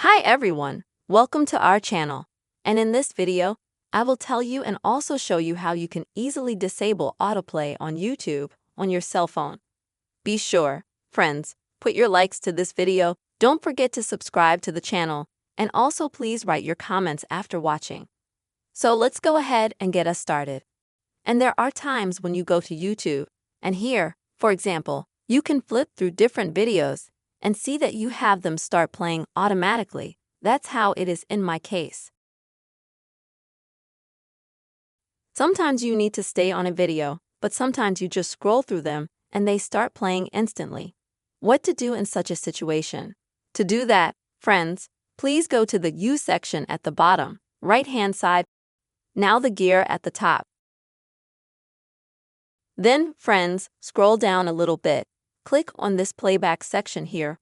Hi everyone, welcome to our channel. And in this video, I will tell you and also show you how you can easily disable autoplay on YouTube on your cell phone. Be sure, friends, put your likes to this video, don't forget to subscribe to the channel, and also please write your comments after watching. So let's go ahead and get us started. And there are times when you go to YouTube, and here, for example, you can flip through different videos and see that you have them start playing automatically. That's how it is in my case. Sometimes you need to stay on a video, but sometimes you just scroll through them and they start playing instantly. What to do in such a situation? To do that, friends, please go to the U section at the bottom, right-hand side. Now the gear at the top. Then, friends, scroll down a little bit. Click on this playback section here.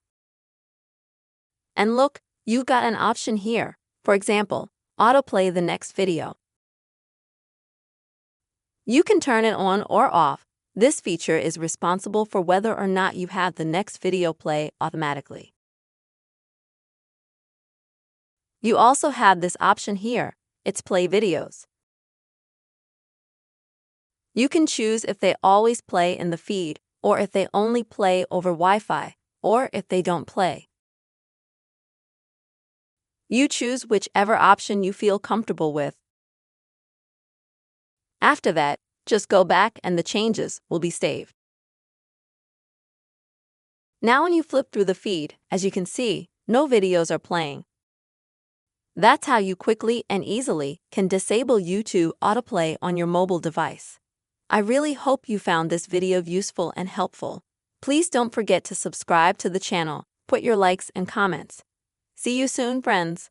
And look, you've got an option here. For example, autoplay the next video. You can turn it on or off. This feature is responsible for whether or not you have the next video play automatically. You also have this option here. It's play videos. You can choose if they always play in the feed, or if they only play over Wi-Fi, or if they don't play. You choose whichever option you feel comfortable with. After that, just go back and the changes will be saved. Now when you flip through the feed, as you can see, no videos are playing. That's how you quickly and easily can disable YouTube autoplay on your mobile device. I really hope you found this video useful and helpful. Please don't forget to subscribe to the channel, put your likes and comments. See you soon, friends.